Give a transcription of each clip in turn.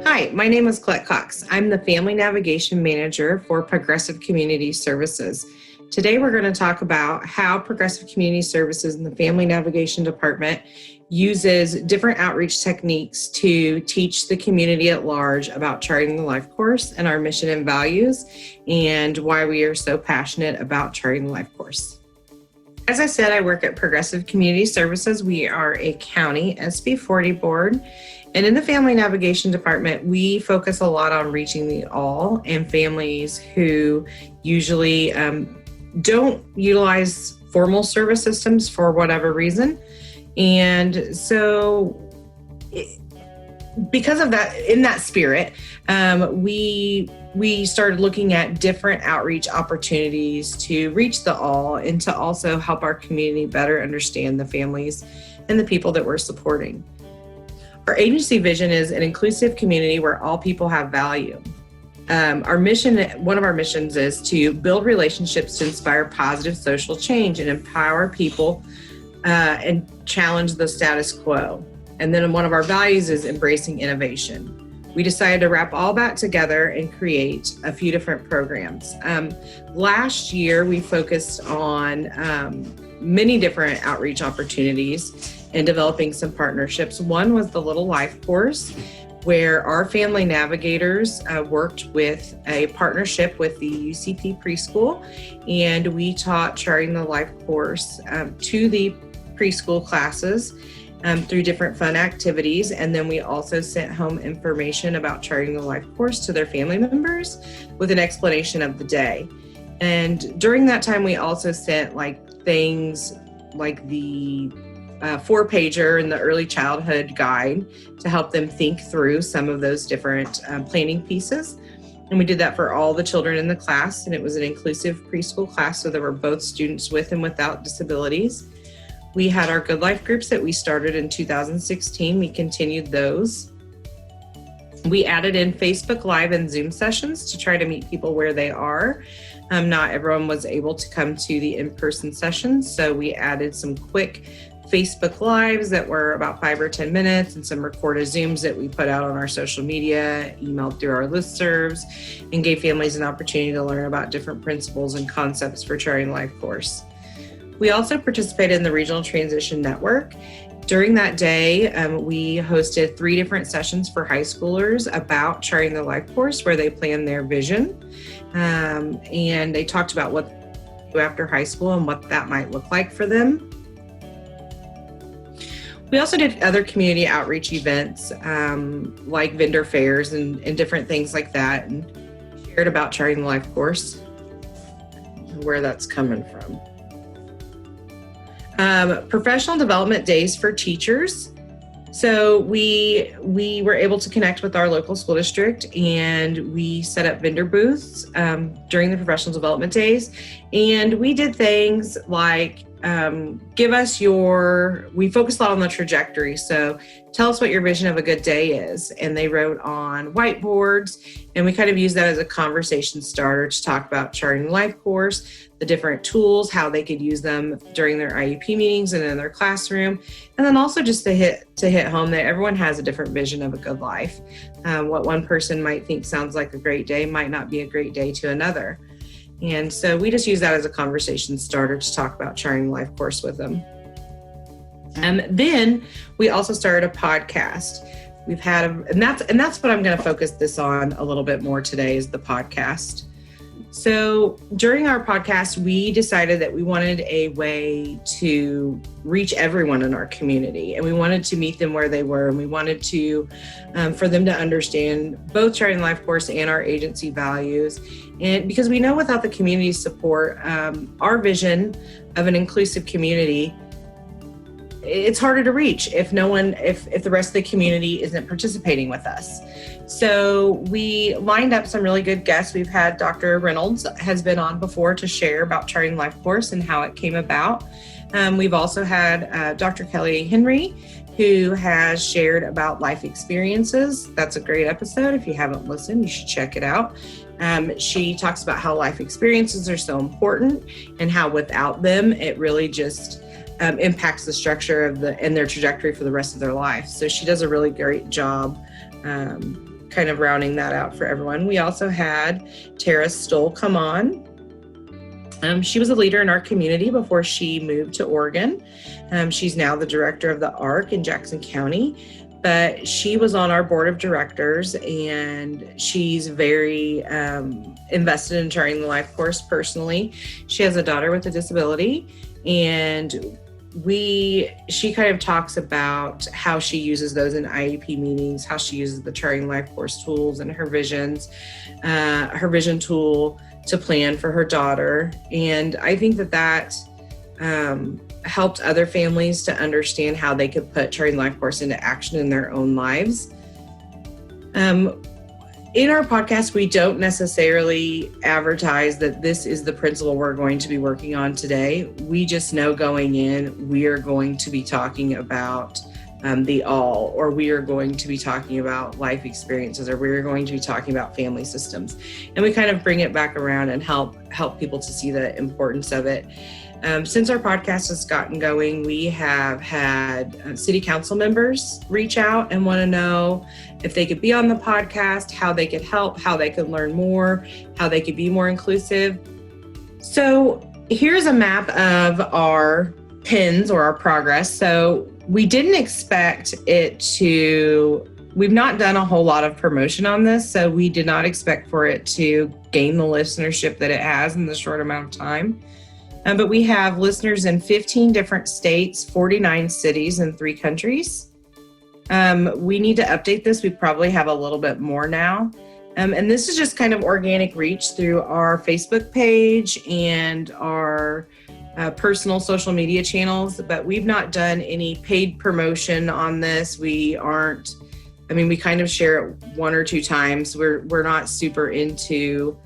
Hi, my name is Colette Cox. I'm the Family Navigation Manager for Progressive Community Services. Today we're going to talk about how Progressive Community Services in the Family Navigation Department uses different outreach techniques to teach the community at large about charting the life course and our mission and values, and why we are so passionate about charting the life course. As I said, I work at Progressive Community Services. We are a county SB 40 board. And in the Family Navigation Department, we focus a lot on reaching the all and families who usually don't utilize formal service systems for whatever reason. And so because of that, in that spirit, we started looking at different outreach opportunities to reach the all and to also help our community better understand the families and the people that we're supporting. Our agency vision is an inclusive community where all people have value. Our mission, one of our missions, is to build relationships to inspire positive social change and empower people and challenge the status quo. And then one of our values is embracing innovation. We decided to wrap all that together and create a few different programs. Last year, we focused on many different outreach opportunities and developing some partnerships. One was the Little Life course, where our family navigators worked with a partnership with the UCP preschool, and we taught Charting the Life course to the preschool classes through different fun activities. And then we also sent home information about Charting the Life course to their family members with an explanation of the day. And during that time, we also sent things like the 4-pager and the early childhood guide to help them think through some of those different planning pieces. And we did that for all the children in the class, and it was an inclusive preschool class, so there were both students with and without disabilities. We had our Good Life groups that we started in 2016. We continued those. We added in Facebook Live and Zoom sessions to try to meet people where they are. Not everyone was able to come to the in-person sessions, so we added some quick Facebook Lives that were about 5 or 10 minutes and some recorded Zooms that we put out on our social media, emailed through our listservs, and gave families an opportunity to learn about different principles and concepts for Charting the Life course. We also participated in the Regional Transition Network. During that day, we hosted 3 different sessions for high schoolers about Charting the Life course, where they planned their vision. And they talked about what they do after high school and what that might look like for them. We also did other community outreach events like vendor fairs and different things like that, and shared about Charting the Life course and where that's coming from. Professional development days for teachers. So we were able to connect with our local school district, and we set up vendor booths during the professional development days. And we did things like we focused a lot on the trajectory. So tell us what your vision of a good day is. And they wrote on whiteboards, and we kind of used that as a conversation starter to talk about Charting the Life course, the different tools, how they could use them during their IEP meetings and in their classroom. And then also just to hit home that everyone has a different vision of a good life. What one person might think sounds like a great day might not be a great day to another. And so we just use that as a conversation starter to talk about Charting the Life course with them. Then we also started a podcast. And that's what I'm going to focus this on a little bit more today, is the podcast. So during our podcast, we decided that we wanted a way to reach everyone in our community, and we wanted to meet them where they were, and we wanted to for them to understand both Charting the Life course and our agency values. And because we know without the community support, our vision of an inclusive community, it's harder to reach if the rest of the community isn't participating with us. So we lined up some really good guests. We've had Dr. Reynolds has been on before to share about Charting the Life course and how it came about. We've also had Dr. Kelly Henry, who has shared about life experiences. That's a great episode. If you haven't listened, you should check it out. She talks about how life experiences are so important and how without them, it really just impacts the structure of and their trajectory for the rest of their life. So she does a really great job kind of rounding that out for everyone. We also had Tara Stoll come on. She was a leader in our community before she moved to Oregon. She's now the director of the ARC in Jackson County, but she was on our board of directors, and she's very invested in Charting the Life course personally. She has a daughter with a disability, and she kind of talks about how she uses those in IEP meetings, how she uses the Charting Life course tools and her vision tool to plan for her daughter. And I think that helped other families to understand how they could put Charting Life course into action in their own lives. In our podcast, we don't necessarily advertise that this is the principle we're going to be working on today. We just know going in, we are going to be talking about the all, or we are going to be talking about life experiences, or we're going to be talking about family systems. And we kind of bring it back around and help people to see the importance of it. Since our podcast has gotten going, we have had city council members reach out and want to know if they could be on the podcast, how they could help, how they could learn more, how they could be more inclusive. So here's a map of our pins or our progress. So we didn't expect we've not done a whole lot of promotion on this, so we did not expect for it to gain the listenership that it has in the short amount of time. But we have listeners in 15 different states, 49 cities, and 3 countries. We need to update this. We probably have a little bit more now. And this is just kind of organic reach through our Facebook page and our personal social media channels, but we've not done any paid promotion on this. We kind of share it 1 or 2 times. We're not super into,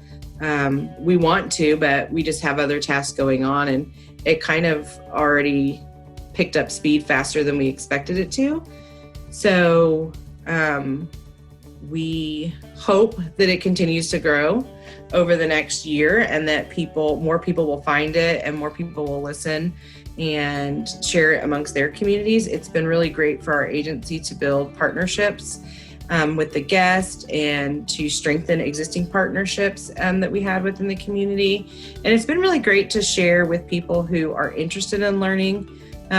we want to, but we just have other tasks going on, and it kind of already picked up speed faster than we expected it to. So we hope that it continues to grow over the next year, and that more people will find it, and more people will listen and share it amongst their communities. It's been really great for our agency to build partnerships with the guest and to strengthen existing partnerships that we had within the community. And it's been really great to share with people who are interested in learning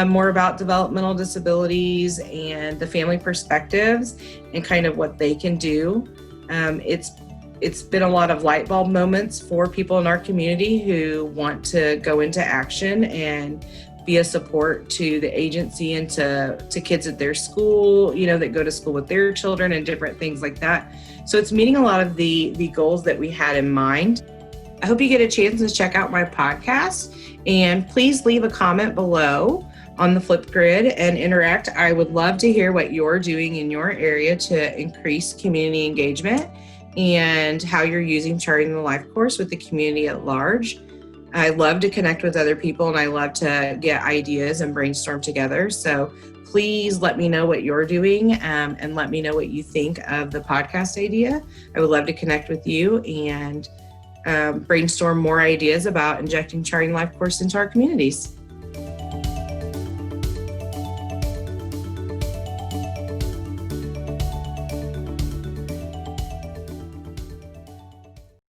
more about developmental disabilities and the family perspectives and kind of what they can do. It's been a lot of light bulb moments for people in our community who want to go into action and be a support to the agency and to kids at their school, that go to school with their children and different things like that. So it's meeting a lot of the goals that we had in mind. I hope you get a chance to check out my podcast, and please leave a comment below on the Flipgrid and interact. I would love to hear what you're doing in your area to increase community engagement and how you're using Charting the Life course with the community at large. I love to connect with other people, and I love to get ideas and brainstorm together. So please let me know what you're doing and let me know what you think of the podcast idea. I would love to connect with you and brainstorm more ideas about injecting Charting Life course into our communities.